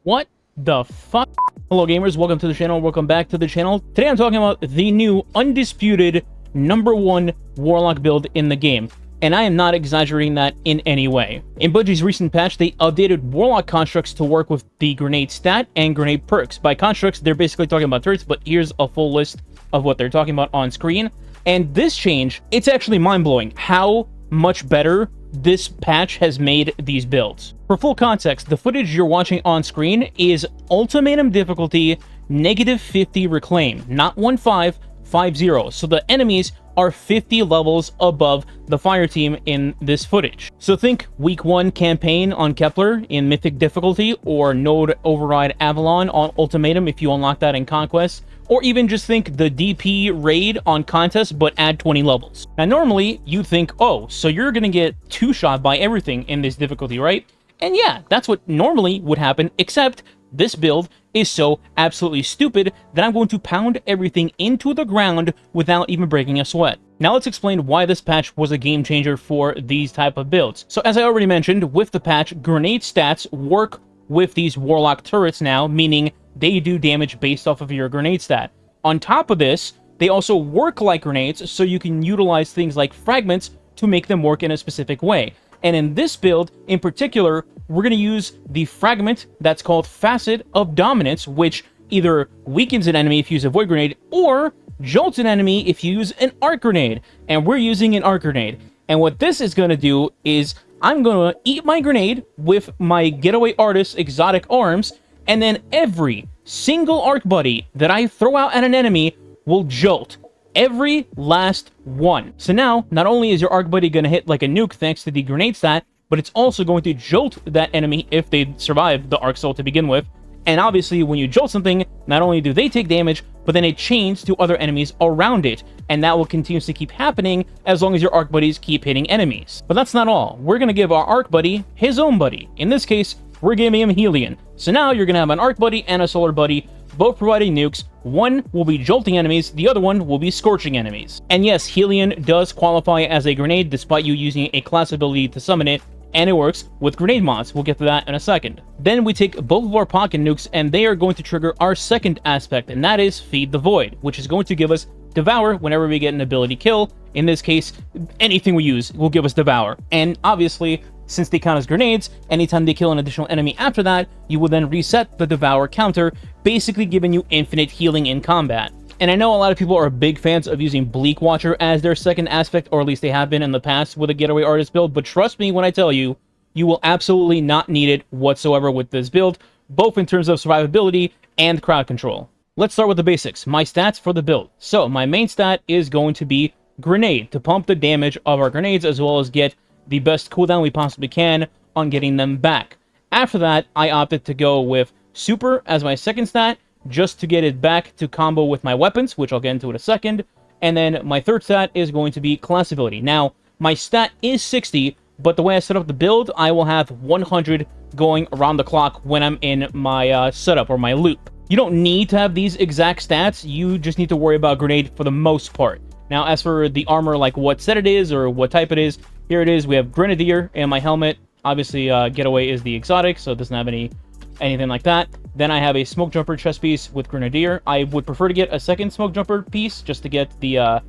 What the fuck? Hello gamers, welcome to the channel, welcome back to the channel. Today I'm talking about the new undisputed #1 Warlock build in the game. And I am not exaggerating that in any way. In Bungie's recent patch, they updated Warlock constructs to work with the grenade stat and grenade perks. By constructs, they're basically talking about turrets, but here's a full list of what they're talking about on screen. And this change, it's actually mind-blowing how much better this patch has made these builds. For full context, the footage you're watching on screen is ultimatum difficulty -50 reclaim, not 1550. So the enemies are 50 levels above the fire team in this footage. So think week 1 campaign on Kepler in mythic difficulty, or node override Avalon on ultimatum if you unlock that in conquest, or even just think the DP raid on contest but add 20 levels. Now normally you'd think, oh, so you're gonna get two-shot by everything in this difficulty, right? And yeah, that's what normally would happen, except this build is so absolutely stupid that I'm going to pound everything into the ground without even breaking a sweat. Now let's explain why this patch was a game changer for these type of builds. So as I already mentioned, with the patch, grenade stats work with these Warlock turrets now, meaning they do damage based off of your grenade stat. On top of this, they also work like grenades, so you can utilize things like fragments to make them work in a specific way. And in this build, in particular, we're going to use the fragment that's called Facet of Dominance, which either weakens an enemy if you use a Void Grenade, or jolts an enemy if you use an Arc Grenade. And we're using an Arc Grenade. And what this is going to do is, I'm going to eat my grenade with my Getaway Artist exotic arms, and then every single Arc Buddy that I throw out at an enemy will jolt. Every last one. So now, not only is your Arc Buddy going to hit like a nuke thanks to the grenade stat, but it's also going to jolt that enemy if they survive the Arc Soul to begin with. And obviously, when you jolt something, not only do they take damage, but then it chains to other enemies around it. And that will continuously keep happening as long as your Arc Buddies keep hitting enemies. But that's not all. We're going to give our Arc Buddy his own buddy. In this case, we're giving him Helion. So now you're going to have an Arc Buddy and a Solar Buddy, both providing nukes. One will be jolting enemies, the other one will be scorching enemies. And yes, Helion does qualify as a grenade despite you using a class ability to summon it, and it works with grenade mods. We'll get to that in a second. Then we take both of our pocket nukes, and they are going to trigger our second aspect, and that is Feed the Void, which is going to give us Devour whenever we get an ability kill. In this case, anything we use will give us Devour. And obviously, since they count as grenades, anytime they kill an additional enemy after that, you will then reset the Devour counter, basically giving you infinite healing in combat. And I know a lot of people are big fans of using Bleak Watcher as their second aspect, or at least they have been in the past with a Getaway Artist build, but trust me when I tell you, you will absolutely not need it whatsoever with this build, both in terms of survivability and crowd control. Let's start with the basics, my stats for the build. So my main stat is going to be Grenade, to pump the damage of our grenades as well as get the best cooldown we possibly can on getting them back. After that, I opted to go with Super as my second stat, just to get it back to combo with my weapons, which I'll get into in a second. And then my third stat is going to be Class Ability. Now, my stat is 60, but the way I set up the build, I will have 100 going around the clock when I'm in my setup or my loop. You don't need to have these exact stats, you just need to worry about Grenade for the most part. Now, as for the armor, like what set it is or what type it is, here it is. We have Grenadier and my helmet. Obviously, Getaway is the exotic, so it doesn't have anything like that. Then I have a Smoke Jumper chest piece with Grenadier. I would prefer to get a second Smoke Jumper piece just to get the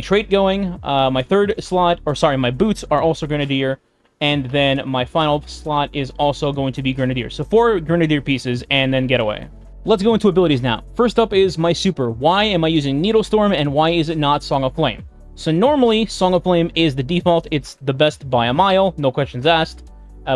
trait going. My third slot, or sorry, my boots are also Grenadier. And then my final slot is also going to be Grenadier. So 4 Grenadier pieces and then Getaway. Let's go into abilities now. First up is my super. Why am I using Needle Storm and why is it not Song of Flame? So normally, Song of Flame is the default. It's the best by a mile, no questions asked.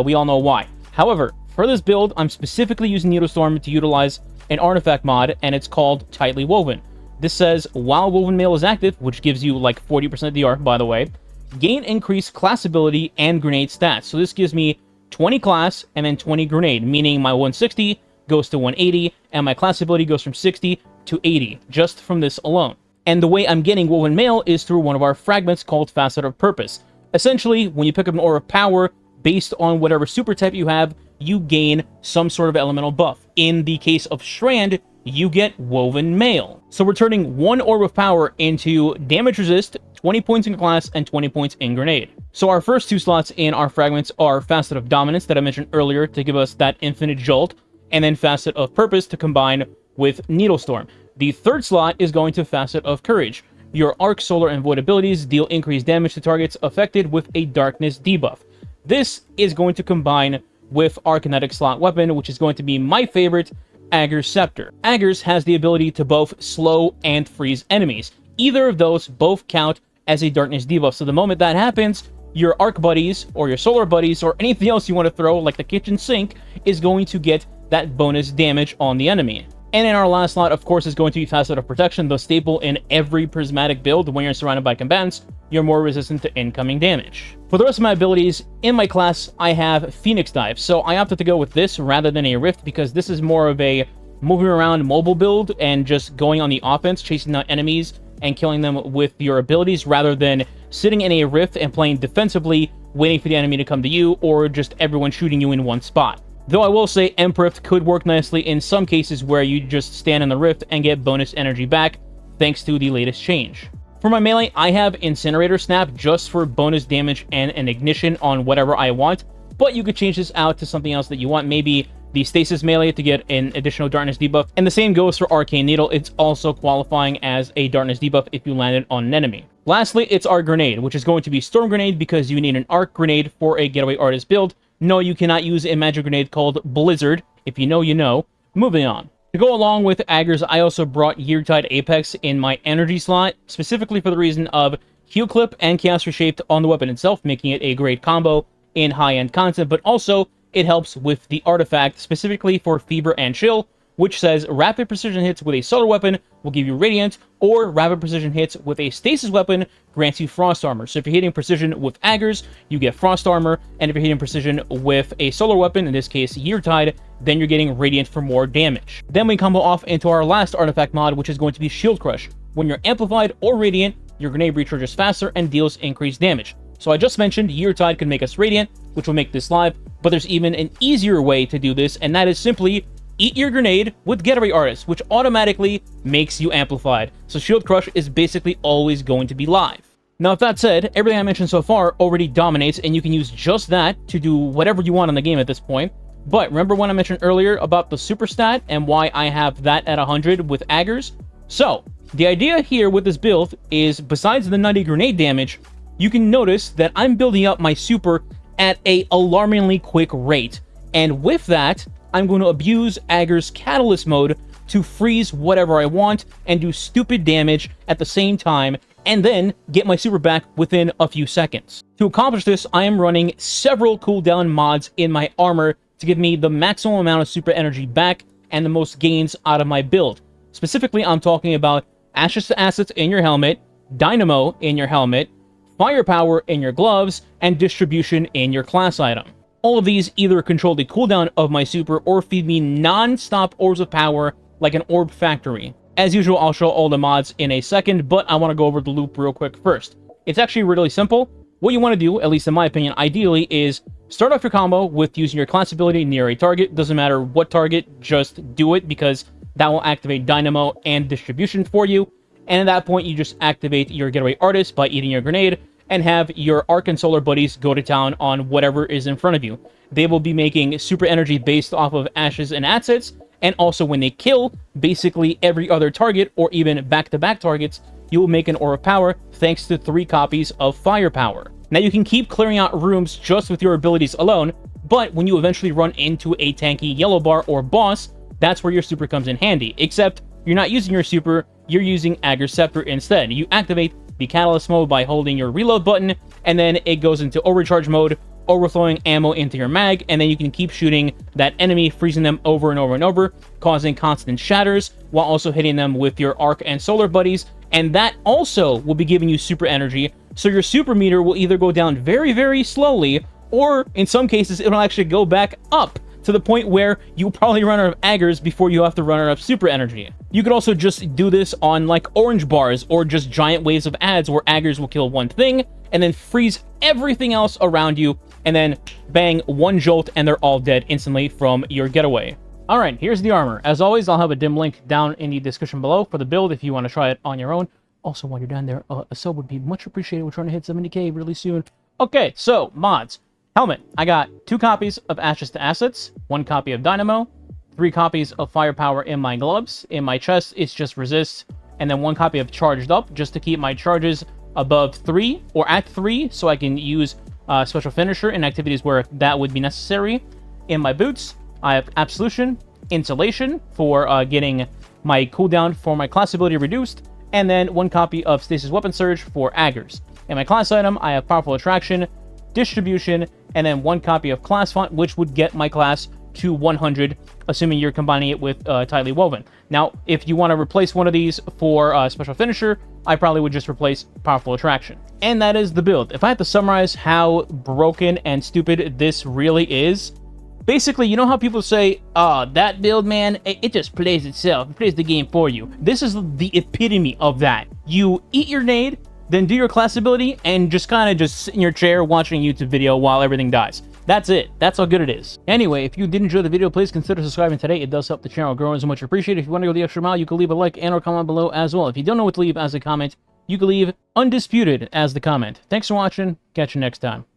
We all know why. However, for this build, I'm specifically using Needle Storm to utilize an artifact mod, and it's called Tightly Woven. This says, while Woven Mail is active, which gives you like 40% DR, by the way, gain increased class ability and grenade stats. So this gives me 20 class and then 20 grenade, meaning my 160 goes to 180, and my class ability goes from 60 to 80, just from this alone. And the way I'm getting Woven Mail is through one of our fragments called Facet of Purpose. Essentially, when you pick up an Aura of Power, based on whatever super type you have, you gain some sort of elemental buff. In the case of Strand, you get Woven Mail. So we're turning one Orb of Power into damage resist, 20 points in class, and 20 points in grenade. So our first 2 slots in our fragments are Facet of Dominance that I mentioned earlier to give us that infinite jolt. and then Facet of Purpose to combine with Needlestorm. The third slot is going to Facet of Courage. Your Arc, Solar, and Void abilities deal increased damage to targets affected with a Darkness debuff. This is going to combine with our Kinetic slot weapon, which is going to be my favorite, Agger's Scepter. Agger's has the ability to both slow and freeze enemies. Either of those both count as a Darkness debuff, so the moment that happens, your Arc buddies, or your Solar buddies, or anything else you want to throw, like the kitchen sink, is going to get that bonus damage on the enemy. And in our last slot, of course, is going to be Facet of Protection, the staple in every prismatic build. When you're surrounded by combatants, you're more resistant to incoming damage. For the rest of my abilities, in my class, I have Phoenix Dive, so I opted to go with this rather than a Rift, because this is more of a moving around mobile build and just going on the offense, chasing down enemies and killing them with your abilities, rather than sitting in a Rift and playing defensively, waiting for the enemy to come to you, or just everyone shooting you in one spot. Though I will say Emprift could work nicely in some cases where you just stand in the Rift and get bonus energy back, thanks to the latest change. For my melee, I have Incinerator Snap just for bonus damage and an ignition on whatever I want, but you could change this out to something else that you want, maybe the Stasis melee to get an additional Darkness debuff, and the same goes for Arcane Needle. It's also qualifying as a Darkness debuff if you land it on an enemy. Lastly, it's our Grenade, which is going to be Storm Grenade because you need an Arc Grenade for a Getaway Artist build. No, you cannot use a magic grenade called Blizzard. If you know, you know. Moving on. To go along with Aggers, I also brought Yeartide Apex in my energy slot, specifically for the reason of Heal Clip and Chaos Reshaped on the weapon itself, making it a great combo in high-end content, but also it helps with the artifact, specifically for Fever and Chill, which says rapid precision hits with a solar weapon will give you Radiant, or rapid precision hits with a stasis weapon grants you Frost Armor. So if you're hitting precision with Aggers, you get Frost Armor, and if you're hitting precision with a solar weapon, in this case Yeartide, then you're getting Radiant for more damage. Then we combo off into our last artifact mod, which is going to be Shield Crush. When you're amplified or Radiant, your grenade recharges faster and deals increased damage. So I just mentioned Yeartide can make us Radiant, which will make this live, but there's even an easier way to do this, and that is simply eat your grenade with Getaway Artist, which automatically makes you amplified. So Shield Crush is basically always going to be live. Now, with that said, everything I mentioned so far already dominates, and you can use just that to do whatever you want in the game at this point. But remember when I mentioned earlier about the super stat and why I have that at 100 with Aggers? So, the idea here with this build is, besides the nutty grenade damage, you can notice that I'm building up my super at a alarmingly quick rate. And with that, I'm going to abuse Agger's Catalyst mode to freeze whatever I want and do stupid damage at the same time, and then get my super back within a few seconds. To accomplish this, I am running several cooldown mods in my armor to give me the maximum amount of super energy back and the most gains out of my build. Specifically, I'm talking about Ashes to Assets in your helmet, Dynamo in your helmet, Firepower in your gloves, and Distribution in your class item. All of these either control the cooldown of my super or feed me non-stop orbs of power like an orb factory. As usual, I'll show all the mods in a second, but I want to go over the loop real quick first. It's actually really simple. What you want to do, at least in my opinion, ideally, is start off your combo with using your class ability near a target. Doesn't matter what target, just do it, because that will activate Dynamo and Distribution for you. And at that point, you just activate your Getaway Artist by eating your grenade, and have your Arc and Solar buddies go to town on whatever is in front of you. They will be making super energy based off of Ashes and Assets, and also when they kill basically every other target, or even back-to-back targets, you will make an Aura of Power thanks to 3 copies of Firepower. Now you can keep clearing out rooms just with your abilities alone, but when you eventually run into a tanky yellow bar or boss, that's where your super comes in handy, except you're not using your super, you're using Agger's Scepter instead. You activate the Catalyst mode by holding your reload button, and then it goes into overcharge mode, overflowing ammo into your mag, and then you can keep shooting that enemy, freezing them over and over and over, causing constant shatters, while also hitting them with your Arc and Solar buddies, and that also will be giving you super energy, so your super meter will either go down very, very slowly, or in some cases, it'll actually go back up, to the point where you'll probably run out of Aggers before you have to run out of super energy. You could also just do this on like orange bars or just giant waves of ads where Aggers will kill one thing and then freeze everything else around you, and then bang, one jolt and they're all dead instantly from your getaway. Alright, here's the armor. As always, I'll have a dim link down in the description below for the build if you want to try it on your own. Also, while you're down there, a sub would be much appreciated. We're trying to hit 70k really soon. Okay, so mods. Helmet. I got 2 copies of Ashes to Assets, 1 copy of Dynamo, 3 copies of firepower in my gloves. In my chest, it's just resist, and then 1 copy of charged up, just to keep my charges above 3 or at 3, so I can use special finisher in activities where that would be necessary. In my boots, I have absolution, insulation for getting my cooldown for my class ability reduced, and then 1 copy of stasis weapon surge for aggers. In my class item, I have powerful attraction, distribution, and then 1 copy of class font, which would get my class to 100, assuming you're combining it with tightly woven. Now, if you want to replace one of these for special finisher, I probably would just replace powerful attraction. And that is the build. If I had to summarize how broken and stupid this really is, basically, you know how people say, that build, man, it just plays itself. It plays the game for you. This is the epitome of that. You eat your nade, then do your class ability, and just kind of just sit in your chair watching a YouTube video while everything dies. That's it. That's how good it is. Anyway, if you did enjoy the video, please consider subscribing today. It does help the channel grow and so much appreciated. If you want to go the extra mile, you can leave a like and or comment below as well. If you don't know what to leave as a comment, you can leave undisputed as the comment. Thanks for watching. Catch you next time.